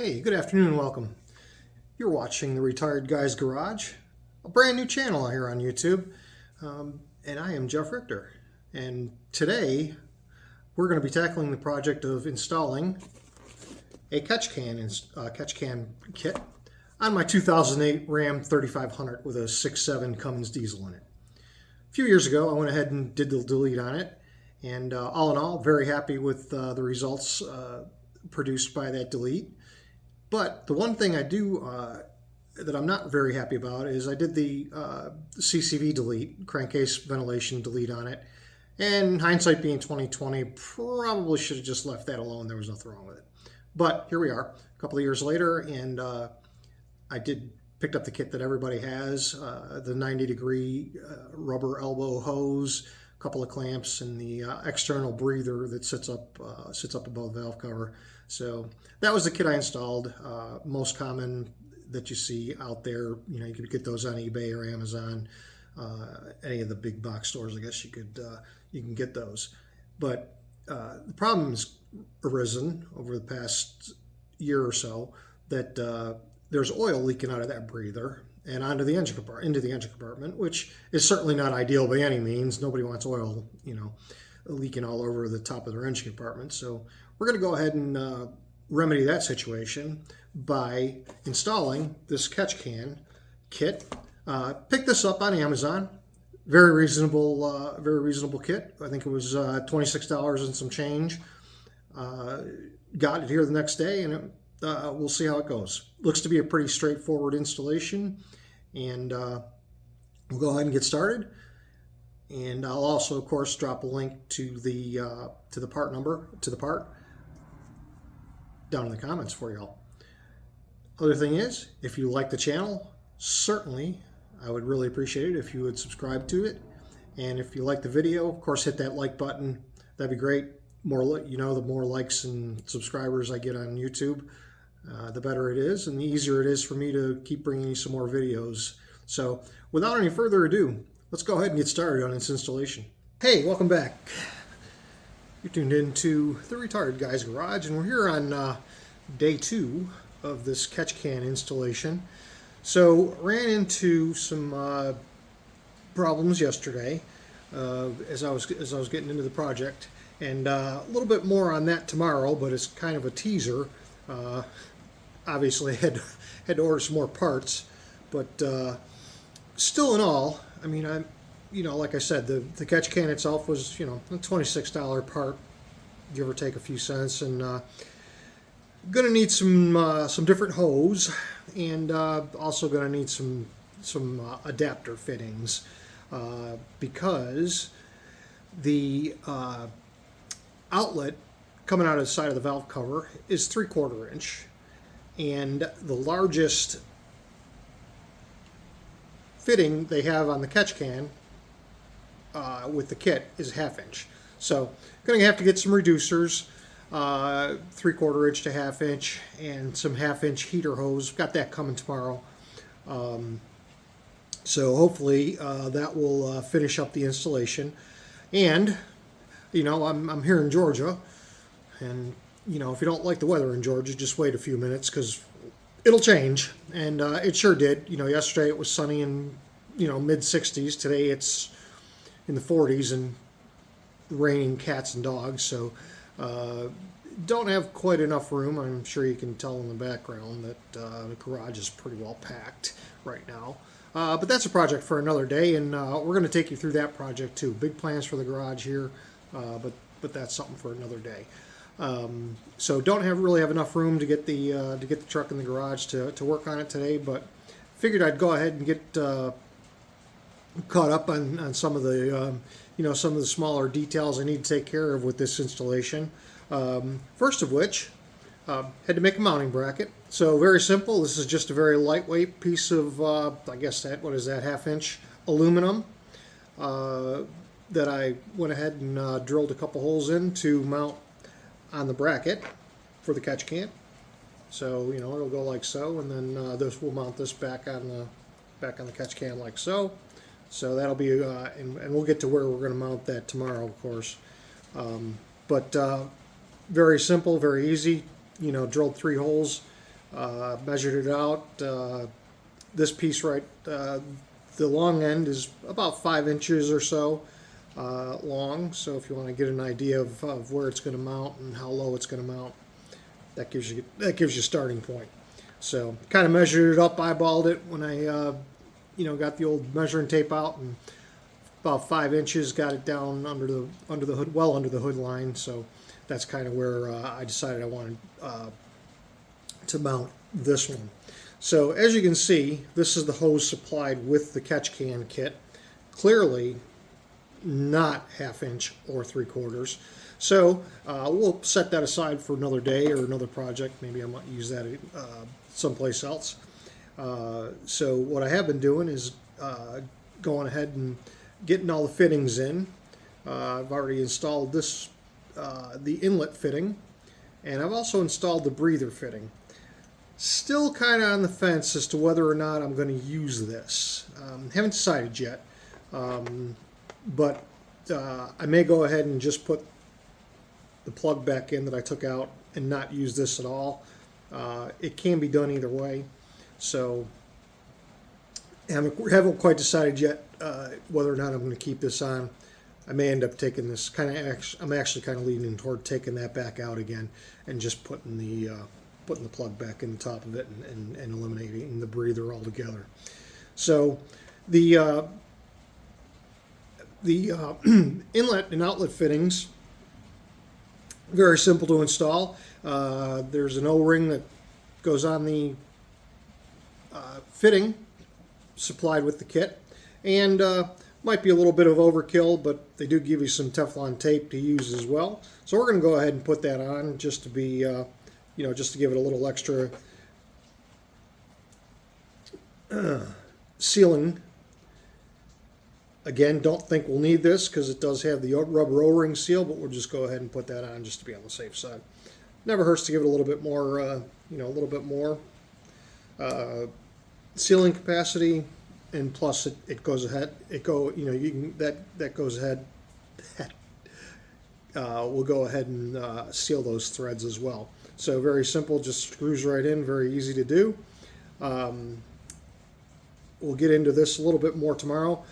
Hey, good afternoon and welcome. You're watching The Retired Guy's Garage, a brand new channel here on YouTube, and I am Jeff Richter. And today we're going to be tackling the project of installing a catch can kit on my 2008 Ram 3500 with a 6.7 Cummins diesel in it. A few years ago, I went ahead and did the delete on it, and all in all, very happy with the results produced by that delete. But the one thing I do that I'm not very happy about is I did the CCV delete, crankcase ventilation delete on it. And hindsight being 2020, probably should have just left that alone. There was nothing wrong with it. But here we are, a couple of years later, and I picked up the kit that everybody has, the 90-degree rubber elbow hose, a couple of clamps, and the external breather that sits up above the valve cover. So that was the kit I installed. Most common that you see out there. You could get those on eBay or Amazon. Any of the big box stores, I guess you can get those. But the problem's arisen over the past year or so that there's oil leaking out of that breather and into the engine compartment, which is certainly not ideal by any means. Nobody wants oil, leaking all over the top of their engine compartment. So we're going to go ahead and remedy that situation by installing this catch can kit. Picked this up on Amazon. Very reasonable kit. I think it was $26 and some change. Got it here the next day, and we'll see how it goes. Looks to be a pretty straightforward installation, and we'll go ahead and get started. And I'll also, of course, drop a link to the part number to the part down in the comments for y'all. Other thing is, if you like the channel, certainly I would really appreciate it if you would subscribe to it. And if you like the video, of course, hit that like button. That'd be great. The more likes and subscribers I get on YouTube, the better it is, and the easier it is for me to keep bringing you some more videos. So without any further ado, let's go ahead and get started on its installation. Hey, welcome back. You're tuned into The Retired Guy's Garage, and we're here on day 2 of this catch can installation. So ran into some problems yesterday as I was getting into the project, and a little bit more on that tomorrow. But it's kind of a teaser. Obviously, had to order some more parts, but still in all, I mean, like I said, the catch can itself was a $26 part, give or take a few cents, and gonna need some different hose, and also gonna need some adapter fittings because the outlet coming out of the side of the valve cover is 3/4 inch, and the largest fitting they have on the catch can with the kit is 1/2 inch. So going to have to get some reducers, 3/4 inch to 1/2 inch, and some 1/2 inch heater hose. Got that coming tomorrow. So hopefully that will finish up the installation. And I'm here in Georgia, and if you don't like the weather in Georgia, just wait a few minutes because it'll change. And it sure did. Yesterday it was sunny and mid 60s. Today it's in the 40s and raining cats and dogs. So don't have quite enough room. I'm sure you can tell in the background that the garage is pretty well packed right now. But that's a project for another day, and we're going to take you through that project too. Big plans for the garage here, but that's something for another day. So don't really have enough room to get the truck in the garage to work on it today, but figured I'd go ahead and get caught up on some of the some of the smaller details I need to take care of with this installation. First of which, had to make a mounting bracket. So very simple. This is just a very lightweight piece of I guess what is that, 1/2 inch aluminum that I went ahead and drilled a couple holes in to mount on the bracket for the catch can. So it'll go like so, and then this will mount this back on the catch can like so. So that'll be and we'll get to where we're going to mount that tomorrow, of course. But very simple, very easy. Drilled 3 holes Measured it out. This piece right, the long end is about 5 inches or so long. So if you want to get an idea of where it's going to mount and how low it's going to mount, that gives you a starting point. So kind of measured it up, eyeballed it when I got the old measuring tape out, and about 5 inches, got it down under the hood, well under the hood line. So that's kind of where I decided I wanted to mount this one. So as you can see, this is the hose supplied with the catch can kit. Clearly not 1/2 inch or 3/4. So we'll set that aside for another day or another project. Maybe I might use that someplace else. So what I have been doing is going ahead and getting all the fittings in. I've already installed the inlet fitting, and I've also installed the breather fitting. Still kind of on the fence as to whether or not I'm going to use this. Haven't decided yet, but I may go ahead and just put the plug back in that I took out and not use this at all. It can be done either way, so I haven't quite decided yet whether or not I'm going to keep this on. I may end up taking this I'm actually kind of leaning toward taking that back out again and just putting the plug back in the top of it and eliminating the breather altogether. So the inlet and outlet fittings, very simple to install. There's an O-ring that goes on the fitting supplied with the kit, and might be a little bit of overkill, but they do give you some Teflon tape to use as well. So we're going to go ahead and put that on just to be just to give it a little extra sealing. Again, don't think we'll need this because it does have the rubber O-ring seal, but we'll just go ahead and put that on just to be on the safe side. Never hurts to give it a little bit more, sealing capacity, and plus it goes ahead. That goes ahead. We'll go ahead and seal those threads as well. So very simple, just screws right in, very easy to do. We'll get into this a little bit more tomorrow.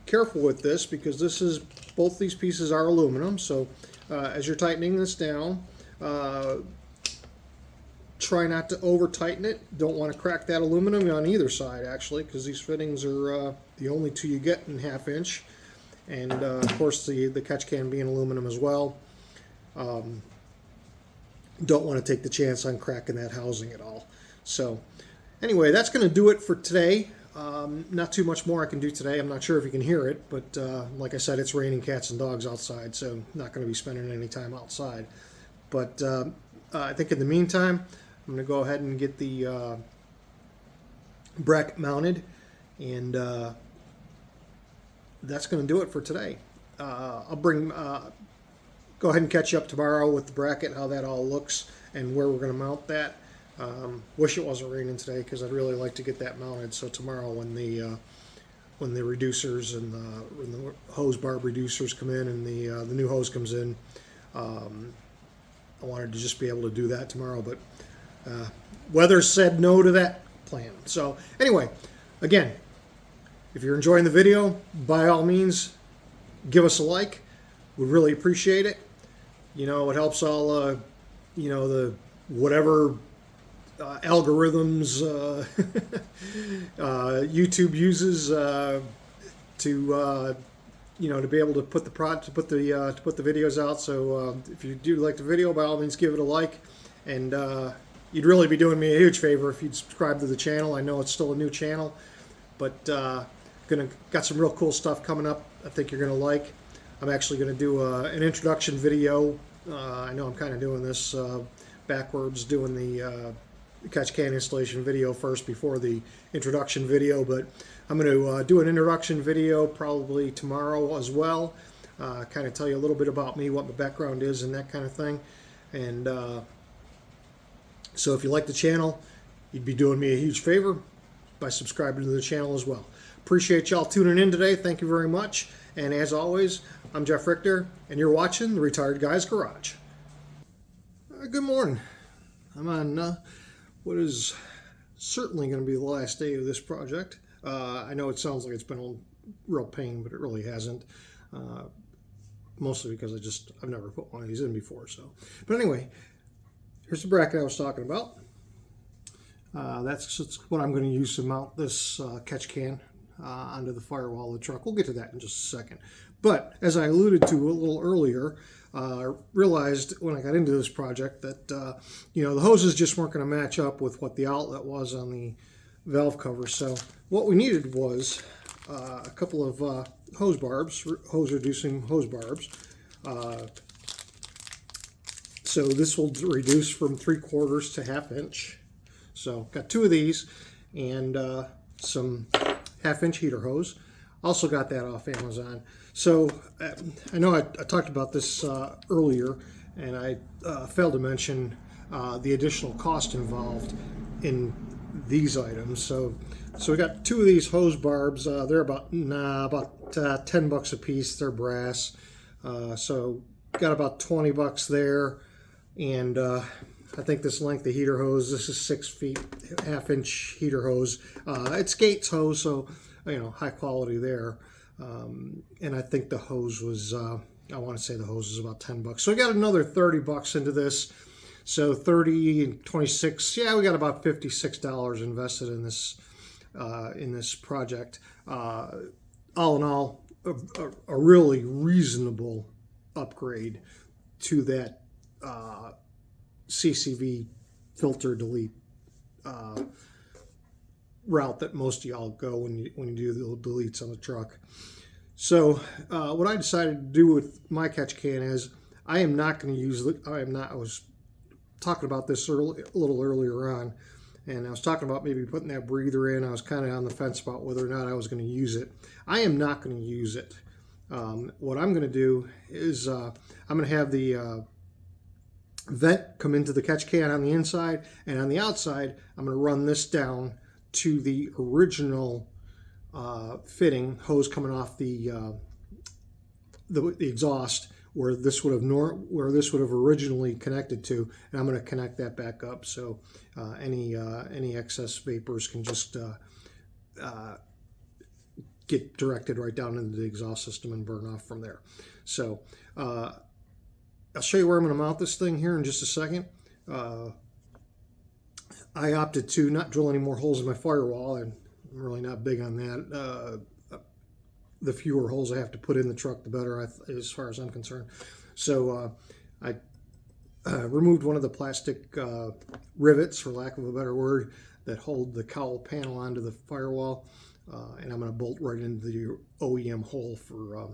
Careful with this because both these pieces are aluminum. So as you're tightening this down, try not to over tighten it. Don't want to crack that aluminum on either side actually, because these fittings are the only two you get in 1/2 inch. And of course the catch can being aluminum as well. Don't want to take the chance on cracking that housing at all. So anyway, that's going to do it for today. Not too much more I can do today. I'm not sure if you can hear it, but like I said, it's raining cats and dogs outside, so not going to be spending any time outside. But I think in the meantime, I'm going to go ahead and get the bracket mounted, and that's going to do it for today. I'll go ahead and catch you up tomorrow with the bracket, how that all looks, and where we're going to mount that. Wish it wasn't raining today because I'd really like to get that mounted. So tomorrow, when the reducers and the hose barb reducers come in and the new hose comes in, I wanted to just be able to do that tomorrow. But weather said no to that plan. So anyway, again, if you're enjoying the video, by all means, give us a like. We'd really appreciate it. It helps all, the whatever algorithms YouTube uses to be able to put the videos out. So if you do like the video, by all means, give it a like, and you'd really be doing me a huge favor if you'd subscribe to the channel. I know it's still a new channel, but got some real cool stuff coming up. I think you're gonna like. I'm actually going to do an introduction video. I know I'm kind of doing this backwards, doing the catch can installation video first before the introduction video, but I'm going to do an introduction video probably tomorrow as well. Kind of tell you a little bit about me, what my background is, and that kind of thing. And so if you like the channel, you'd be doing me a huge favor by subscribing to the channel as well. Appreciate y'all tuning in today. Thank you very much. And as always, I'm Jeff Richter, and you're watching The Retired Guy's Garage. Good morning. I'm on what is certainly going to be the last day of this project. I know it sounds like it's been a real pain, but it really hasn't. Mostly because I've never put one of these in before. So, but anyway, here's the bracket I was talking about. That's what I'm going to use to mount this catch can onto the firewall of the truck. We'll get to that in just a second. But as I alluded to a little earlier, I realized when I got into this project that the hoses just weren't going to match up with what the outlet was on the valve cover. So what we needed was a couple of hose barbs, hose reducing hose barbs. So this will reduce from 3/4 to 1/2 inch. So got 2 of these and some 1/2 inch heater hose. Also got that off Amazon. So I know I talked about this earlier, and I failed to mention the additional cost involved in these items. So we got 2 of these hose barbs. They're about $10 a piece. They're brass. So got about $20 there, and I think this length of heater hose, this is 6 feet, 1/2 inch heater hose. It's Gates hose, so high quality there. And I think the hose was, I want to say the hose is about $10. So we got another $30 into this. So 30 and 26, yeah, we got about $56 invested in this project. All in all, a really reasonable upgrade to that CCV filter delete route that most of y'all go when you do the deletes on the truck. So what I decided to do with my catch can is I am not going to use I was talking about this a little earlier on, and I was talking about maybe putting that breather in. I was kind of on the fence about whether or not I was going to use it. I am not going to use it. What I'm going to do is I'm going to have the vent come into the catch can on the inside, and on the outside I'm going to run this down to the original fitting hose coming off the exhaust where this would have originally connected to, and I'm going to connect that back up so any excess vapors can just get directed right down into the exhaust system and burn off from there. So I'll show you where I'm going to mount this thing here in just a second. I opted to not drill any more holes in my firewall, and I'm really not big on that. The fewer holes I have to put in the truck, the better, as far as I'm concerned. So I removed one of the plastic rivets, for lack of a better word, that hold the cowl panel onto the firewall, and I'm going to bolt right into the OEM hole for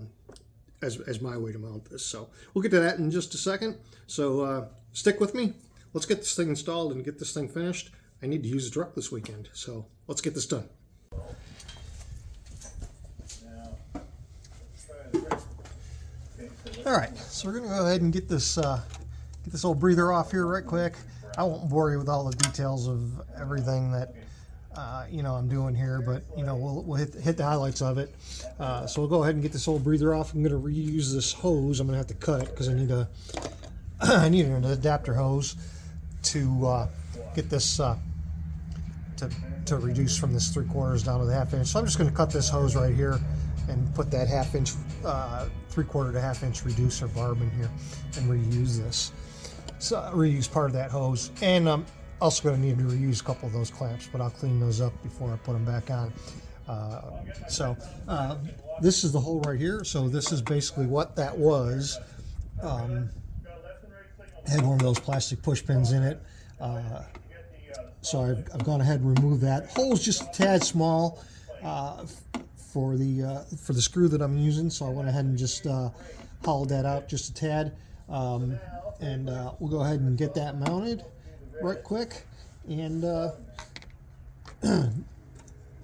as my way to mount this. So we'll get to that in just a second. So stick with me. Let's get this thing installed and get this thing finished. I need to use the truck this weekend, so let's get this done. All right, so we're going to go ahead and get this old breather off here right quick. I won't bore you with all the details of everything that I'm doing here, but we'll hit the highlights of it. So we'll go ahead and get this old breather off. I'm going to reuse this hose. I'm going to have to cut it because I need an adapter hose to get this to reduce from this 3/4 down to the 1/2 inch. So I'm just going to cut this hose right here and put that 1/2 inch, 3/4 to 1/2 inch reducer barb in here and reuse this. So reuse part of that hose, and I'm also going to need to reuse a couple of those clamps, but I'll clean those up before I put them back on. This is the hole right here. So this is basically what that was. Had one of those plastic push pins in it. So I've gone ahead and removed that. Hole's just a tad small for the screw that I'm using, so I went ahead and just hollowed that out just a tad. And we'll go ahead and get that mounted right quick. And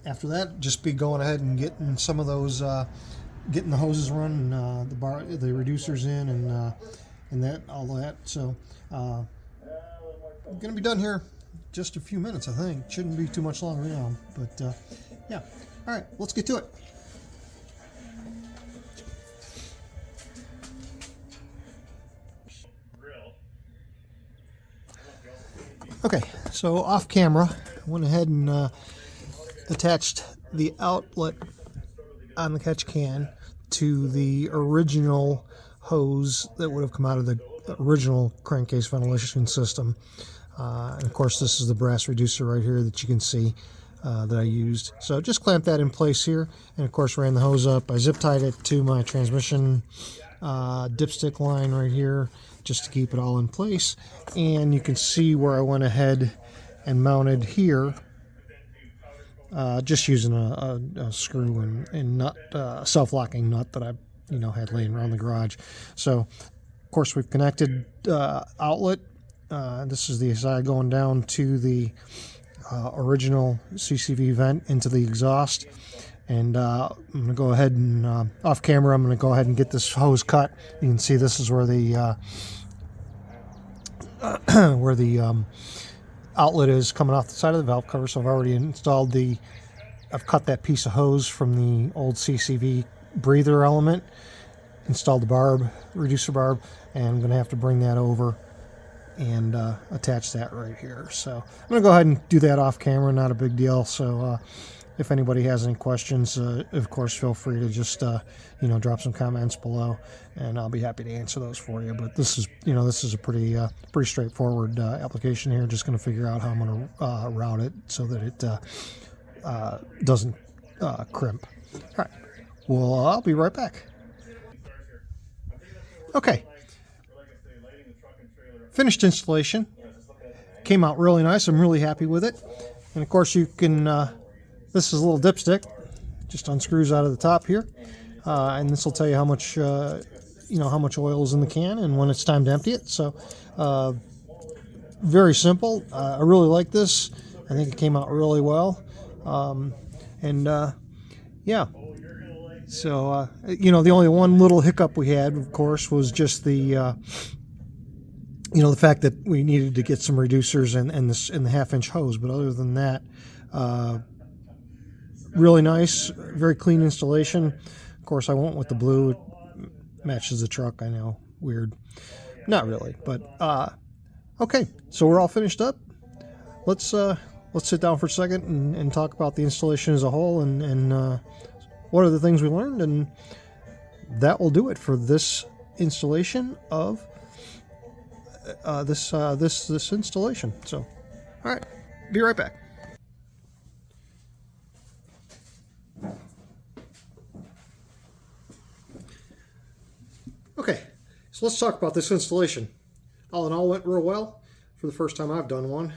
after that, just be going ahead and getting some of those, getting the hoses running, the reducers in, and that, all that. So I'm gonna be done here just a few minutes, I think. Shouldn't be too much longer now, but yeah. All right, let's get to it. Okay, so off camera, I went ahead and attached the outlet on the catch can to the original hose that would have come out of the original crankcase ventilation system. And of course, this is the brass reducer right here that you can see that I used. So just clamped that in place here, and of course ran the hose up. I zip tied it to my transmission dipstick line right here just to keep it all in place. And you can see where I went ahead and mounted here, just using a screw and nut, self-locking nut that I had laying around the garage. So of course we've connected outlet. This is the side going down to the original CCV vent into the exhaust. And I'm going to go ahead and, off camera, I'm going to go ahead and get this hose cut. You can see this is where the outlet is coming off the side of the valve cover. So I've already installed I've cut that piece of hose from the old CCV breather element, installed the barb, reducer barb, and I'm going to have to bring that over and attach that right here. So I'm going to go ahead and do that off camera, not a big deal. So if anybody has any questions, of course, feel free to just drop some comments below, and I'll be happy to answer those for you. But this is a pretty straightforward application here. Just going to figure out how I'm going to route it so that it doesn't crimp. All right. Well, I'll be right back. Okay. Finished installation. Came out really nice. I'm really happy with it. And of course, you can. This is a little dipstick. Just unscrews out of the top here, and this will tell you how much how much oil is in the can and when it's time to empty it. So very simple. I really like this. I think it came out really well. Yeah. So the only one little hiccup we had, of course, was just the the fact that we needed to get some reducers and the half-inch hose. But other than that, really nice, very clean installation. Of course, I went with the blue. It matches the truck. I know, weird. Not really, but okay. So we're all finished up. Let's sit down for a second and talk about the installation as a whole and what are the things we learned, and that will do it for this installation of this installation. So, all right, be right back. Okay, so let's talk about this installation. All in all, went real well for the first time I've done one.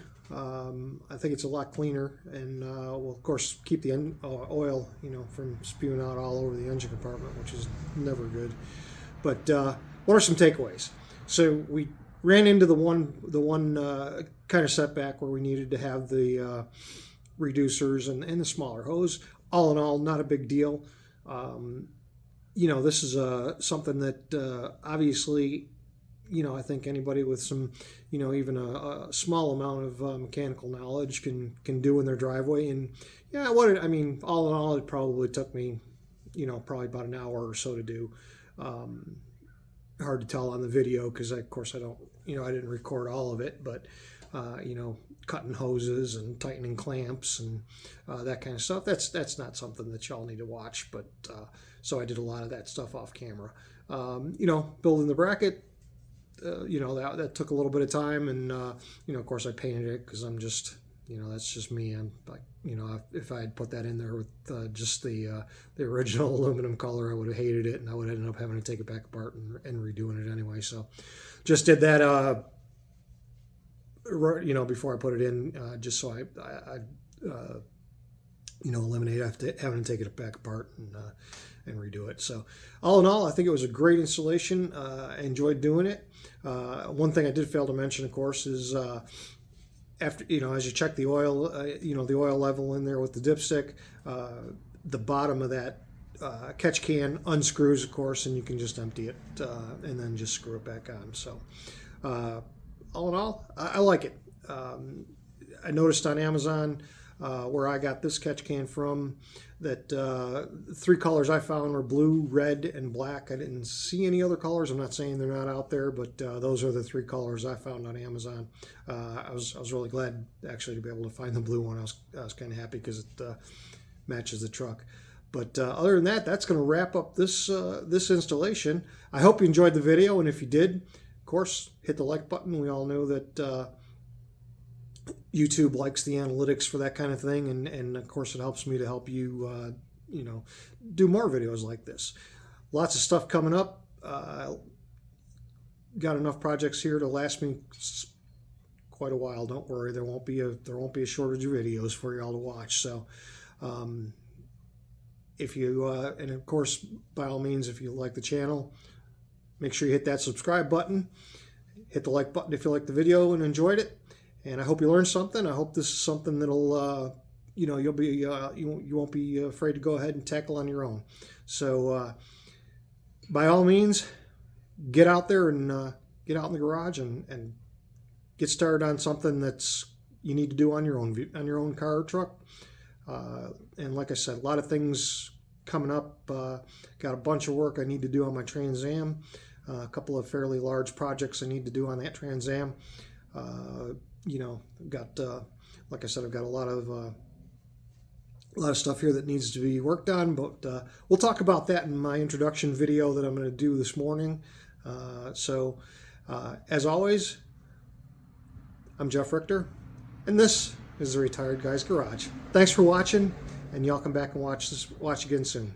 I think it's a lot cleaner, and will of course keep the oil, from spewing out all over the engine compartment, which is never good. But what are some takeaways? So we ran into the one kind of setback where we needed to have the reducers and the smaller hose. All in all, not a big deal. This is something that obviously, I think anybody with some, even a small amount of mechanical knowledge can do in their driveway. And yeah, all in all, it probably took me, probably about an hour or so to do. Hard to tell on the video because, of course, I didn't record all of it, but cutting hoses and tightening clamps and that kind of stuff. That's not something that y'all need to watch, but so I did a lot of that stuff off camera. Building the bracket, that took a little bit of time, and of course I painted it because I'm just, that's just me. I'm like, if I had put that in there with just the original aluminum color, I would have hated it, and I would end up having to take it back apart and redoing it anyway. So just did that before I put it in, just so I eliminate having to take it back apart and redo it. So all in all, I think it was a great installation. I enjoyed doing it. One thing I did fail to mention, of course, is after, as you check the oil, the oil level in there with the dipstick, the bottom of that catch can unscrews, of course, and you can just empty it and then just screw it back on. So all in all, I like it. I noticed on Amazon where I got this catch can from. That 3 colors I found were blue, red, and black. I didn't see any other colors. I'm not saying they're not out there, but those are the 3 colors I found on Amazon. I was really glad actually to be able to find the blue one. I was kind of happy because it matches the truck. But other than that, that's going to wrap up this this installation. I hope you enjoyed the video, and if you did, of course, hit the like button. We all know that YouTube likes the analytics for that kind of thing, and of course it helps me to help you you know, do more videos like this. Lots of stuff coming up. Got enough projects here to last me quite a while. Don't worry, there won't be a shortage of videos for y'all to watch. So if you and of course, by all means, if you like the channel, make sure you hit that subscribe button. Hit the like button if you like the video and enjoyed it. And I hope you learned something. I hope this is something that'll, you know, you'll be, you won't be afraid to go ahead and tackle on your own. So, by all means, get out there and get out in the garage and get started on something that's you need to do on your own car or truck. And like I said, a lot of things coming up. Got a bunch of work I need to do on my Trans Am. A couple of fairly large projects I need to do on that Trans Am. You know, I've got, like I said, I've got a lot of stuff here that needs to be worked on, but we'll talk about that in my introduction video that I'm going to do this morning. So, as always, I'm Jeff Richter, and this is the Retired Guy's Garage. Thanks for watching, and y'all come back and watch again soon.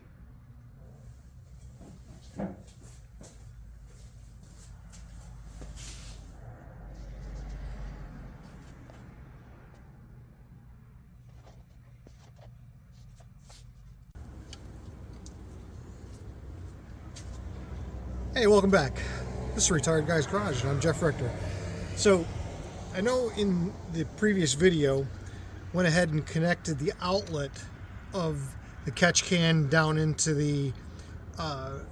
Hey, welcome back. This is Retired Guy's Garage, and I'm Jeff Richter. So, I know in the previous video, went ahead and connected the outlet of the catch can down into the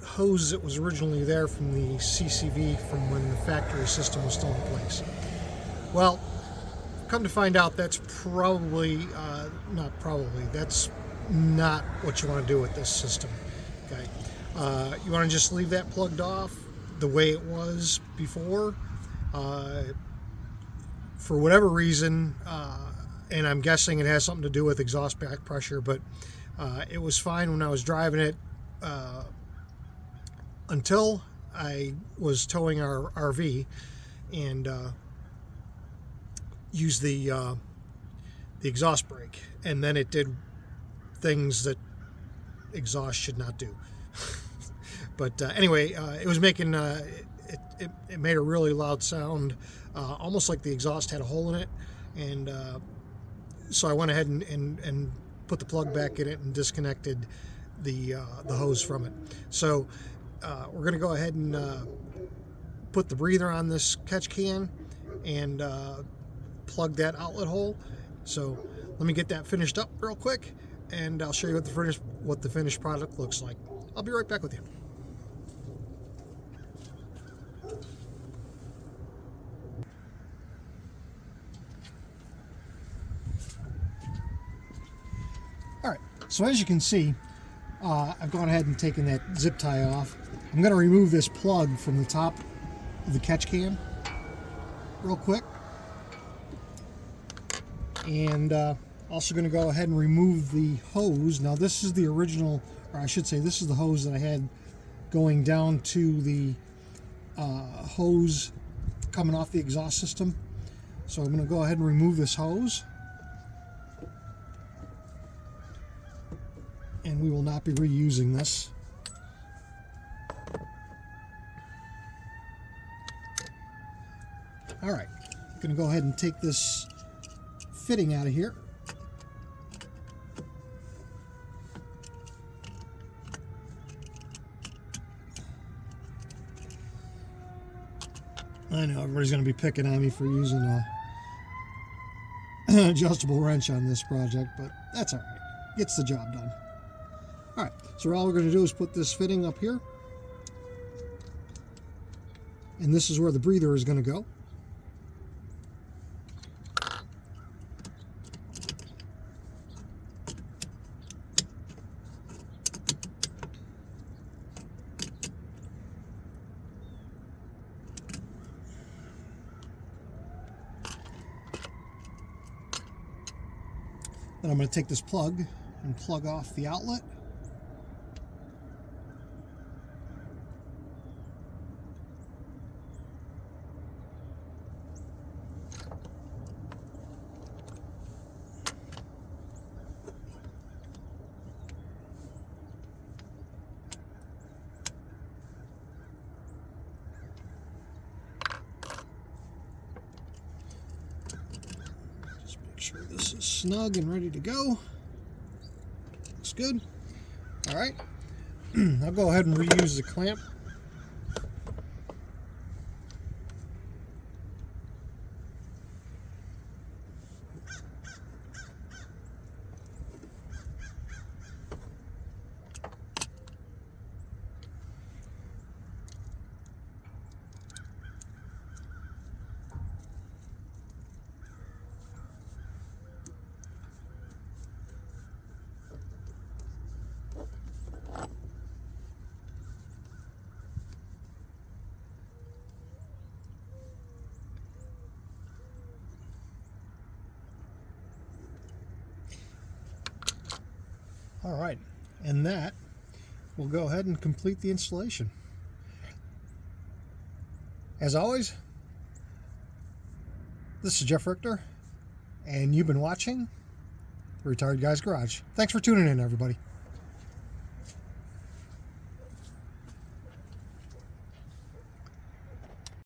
hose that was originally there from the CCV from when the factory system was still in place. Well, come to find out that's probably, that's not what you want to do with this system. Okay. You want to just leave that plugged off the way it was before. For whatever reason, and I'm guessing it has something to do with exhaust back pressure, but it was fine when I was driving it until I was towing our RV and used the exhaust brake, and then it did things that exhaust should not do. But anyway, it was making it made a really loud sound, almost like the exhaust had a hole in it, and so I went ahead and put the plug back in it and disconnected the hose from it. So we're going to go ahead and put the breather on this catch can and plug that outlet hole. So let me get that finished up real quick, and I'll show you what the finished product looks like. I'll be right back with you. Alright, so as you can see, I've gone ahead and taken that zip tie off. I'm going to remove this plug from the top of the catch can real quick. And also going to go ahead and remove the hose. Now this is the original, or I should say this is the hose that I had going down to the hose coming off the exhaust system. So I'm going to go ahead and remove this hose. And we will not be reusing this. Alright, I'm going to go ahead and take this fitting out of here. I know everybody's going to be picking on me for using an adjustable wrench on this project, but that's alright. Gets the job done. Alright, so all we're going to do is put this fitting up here. And this is where the breather is going to go. Then I'm going to take this plug and plug off the outlet. Sure this is snug and ready to go. Looks good. All right, I'll go ahead and reuse the clamp. All right, and that will go ahead and complete the installation. As always, this is Jeff Richter, and you've been watching The Retired Guy's Garage. Thanks for tuning in, everybody.